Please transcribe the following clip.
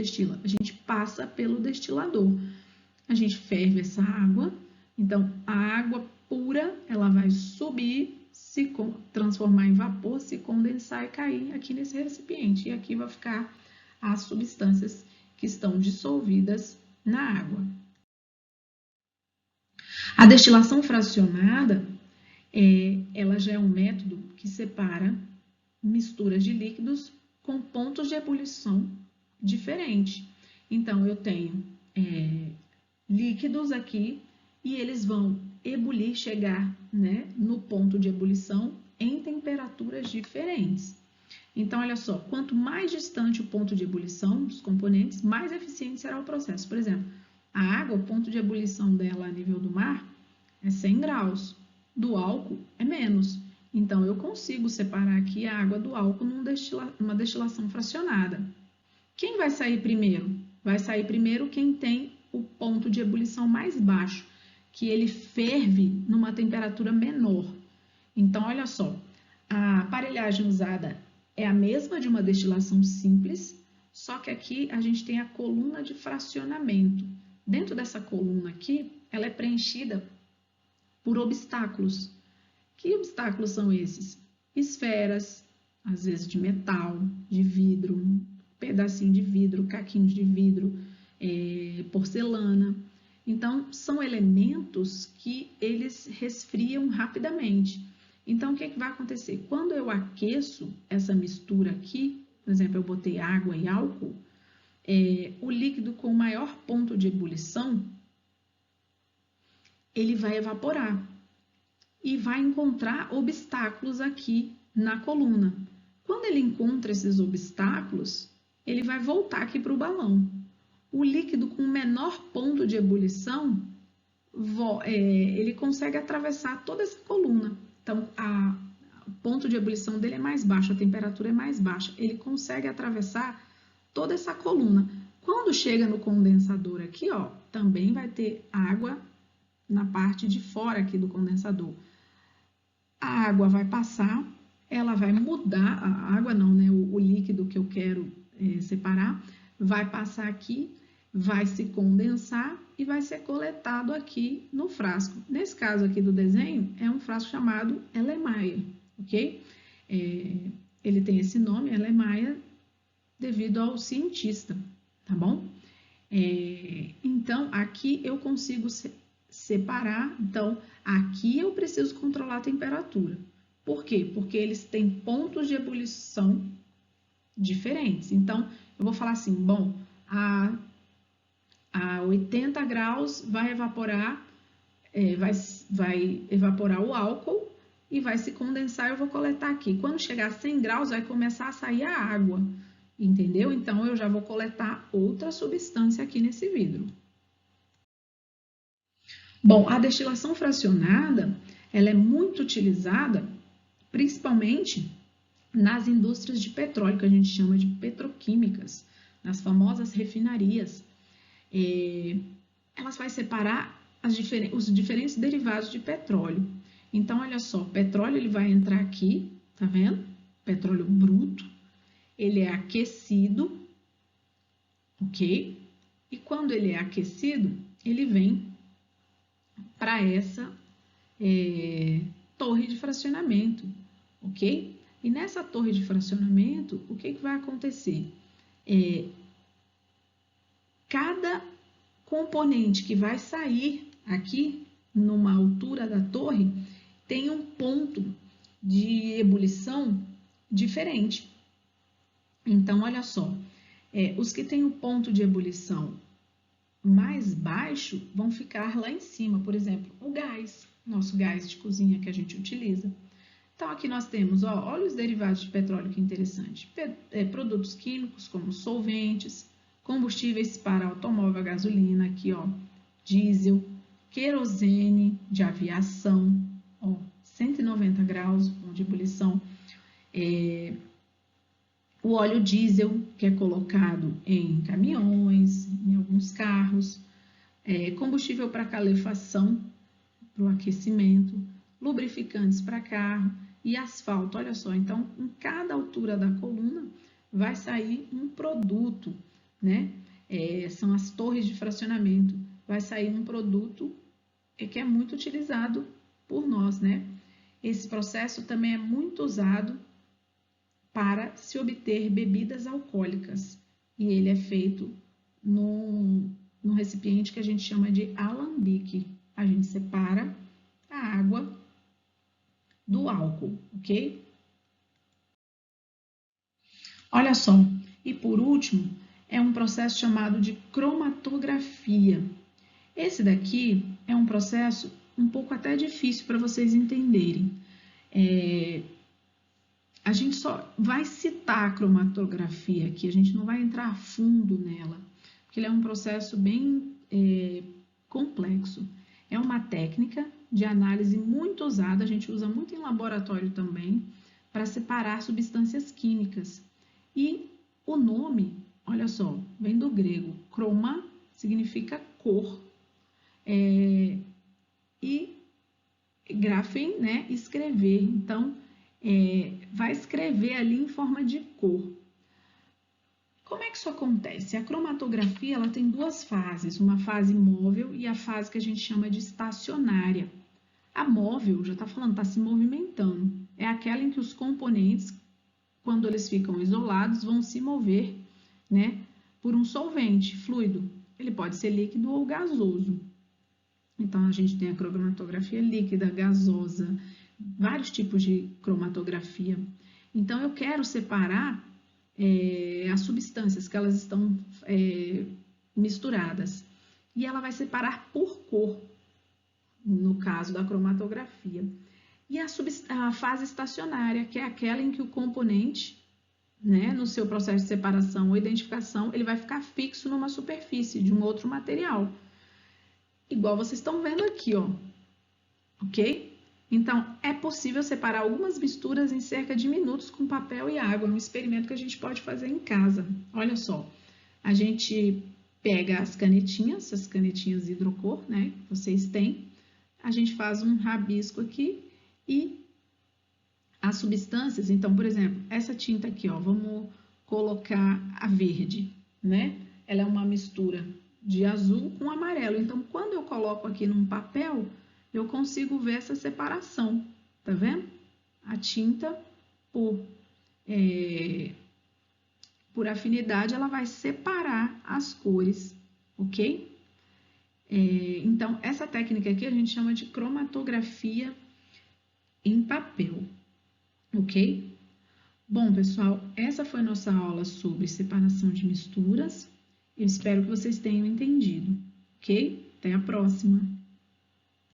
destila? A gente passa pelo destilador. A gente ferve essa água, então a água pura, ela vai subir, se transformar em vapor, se condensar e cair aqui nesse recipiente. E aqui vai ficar as substâncias que estão dissolvidas na água. A destilação fracionada, ela já é um método que separa misturas de líquidos com pontos de ebulição diferentes. Então, eu tenho líquidos aqui e eles vão ebulir, chegar, né, no ponto de ebulição em temperaturas diferentes. Então, olha só, quanto mais distante o ponto de ebulição dos componentes, mais eficiente será o processo. Por exemplo, a água, o ponto de ebulição dela a nível do mar é 100 graus, do álcool é menos. Então, eu consigo separar aqui a água do álcool numa destilação fracionada. Quem vai sair primeiro? Vai sair primeiro quem tem o ponto de ebulição mais baixo, que ele ferve numa temperatura menor. Então, olha só, a aparelhagem usada é a mesma de uma destilação simples, só que aqui a gente tem a coluna de fracionamento. Dentro dessa coluna aqui, ela é preenchida por obstáculos. Que obstáculos são esses? Esferas, às vezes de metal, de vidro, pedacinho de vidro, caquinho de vidro, porcelana. Então, são elementos que eles resfriam rapidamente. Então, o que vai acontecer? Quando eu aqueço essa mistura aqui, por exemplo, eu botei água e álcool, o líquido com maior ponto de ebulição, ele vai evaporar e vai encontrar obstáculos aqui na coluna. Quando ele encontra esses obstáculos, ele vai voltar aqui para o balão. O líquido com menor ponto de ebulição, ele consegue atravessar toda essa coluna. Então, o ponto de ebulição dele é mais baixo, a temperatura é mais baixa. Ele consegue atravessar toda essa coluna. Quando chega no condensador aqui, ó, também vai ter água na parte de fora aqui do condensador. A água vai passar, ela vai mudar, a água não, né? O líquido que eu quero separar, vai passar aqui, vai se condensar e vai ser coletado aqui no frasco. Nesse caso aqui do desenho, é um frasco chamado Erlenmeyer, ok? Ele tem esse nome, Erlenmeyer, devido ao cientista, tá bom? Então, aqui eu consigo separar, então, aqui eu preciso controlar a temperatura. Por quê? Porque eles têm pontos de ebulição diferentes. Então, eu vou falar assim, bom, a 80 graus vai evaporar, vai evaporar o álcool e vai se condensar, eu vou coletar aqui. Quando chegar a 100 graus, vai começar a sair a água, entendeu? Então, eu já vou coletar outra substância aqui nesse vidro. Bom, a destilação fracionada, ela é muito utilizada, principalmente nas indústrias de petróleo, que a gente chama de petroquímicas, nas famosas refinarias. Elas vão separar os diferentes derivados de petróleo. Então, olha só, o petróleo ele vai entrar aqui, tá vendo? Petróleo bruto, ele é aquecido, ok? E quando ele é aquecido, ele vem para essa torre de fracionamento, ok? E nessa torre de fracionamento, o que vai acontecer? Cada componente que vai sair aqui, numa altura da torre, tem um ponto de ebulição diferente. Então, olha só, os que têm o ponto de ebulição mais baixo vão ficar lá em cima, por exemplo, o gás, nosso gás de cozinha que a gente utiliza. Então, aqui nós temos, ó, olha os derivados de petróleo, que interessante. Produtos químicos como solventes, combustíveis para automóvel, gasolina, aqui, ó, diesel, querosene de aviação, ó, 190 graus, ponto de ebulição. O óleo diesel, que é colocado em caminhões, em alguns carros, combustível para calefação, para o aquecimento, lubrificantes para carro e asfalto. Olha só, então, em cada altura da coluna vai sair um produto né? São as torres de fracionamento. Vai sair um produto que é muito utilizado por nós, né? Esse processo também é muito usado para se obter bebidas alcoólicas. E ele é feito num recipiente que a gente chama de alambique. A gente separa a água do álcool, ok? Olha só, e por último, é um processo chamado de cromatografia. Esse daqui é um processo um pouco até difícil para vocês entenderem. A gente só vai citar a cromatografia aqui, a gente não vai entrar a fundo nela, porque ele é um processo bem complexo. É uma técnica de análise muito usada, a gente usa muito em laboratório também, para separar substâncias químicas. E o nome, olha só, vem do grego, chroma significa cor, e graphem, né, escrever. Então, vai escrever ali em forma de cor. Como é que isso acontece? A cromatografia ela tem duas fases, uma fase móvel e a fase que a gente chama de estacionária. A móvel, já está falando, está se movimentando. É aquela em que os componentes, quando eles ficam isolados, vão se mover, né, por um solvente fluido. Ele pode ser líquido ou gasoso. Então, a gente tem a cromatografia líquida, gasosa, vários tipos de cromatografia. Então, eu quero separar as substâncias que elas estão misturadas. E ela vai separar por cor, no caso da cromatografia. E a fase estacionária, que é aquela em que o componente, né, no seu processo de separação ou identificação, ele vai ficar fixo numa superfície de um outro material. Igual vocês estão vendo aqui, ó. Ok? Então, é possível separar algumas misturas em cerca de minutos com papel e água, um experimento que a gente pode fazer em casa. Olha só, a gente pega as canetinhas hidrocor, né, que vocês têm, a gente faz um rabisco aqui e as substâncias, então, por exemplo, essa tinta aqui, ó, vamos colocar a verde, né? Ela é uma mistura de azul com amarelo. Então, quando eu coloco aqui num papel, eu consigo ver essa separação, tá vendo? A tinta, por afinidade, ela vai separar as cores, ok? Então, essa técnica aqui a gente chama de cromatografia em papel, ok? Bom, pessoal, essa foi nossa aula sobre separação de misturas. Eu espero que vocês tenham entendido, ok? Até a próxima!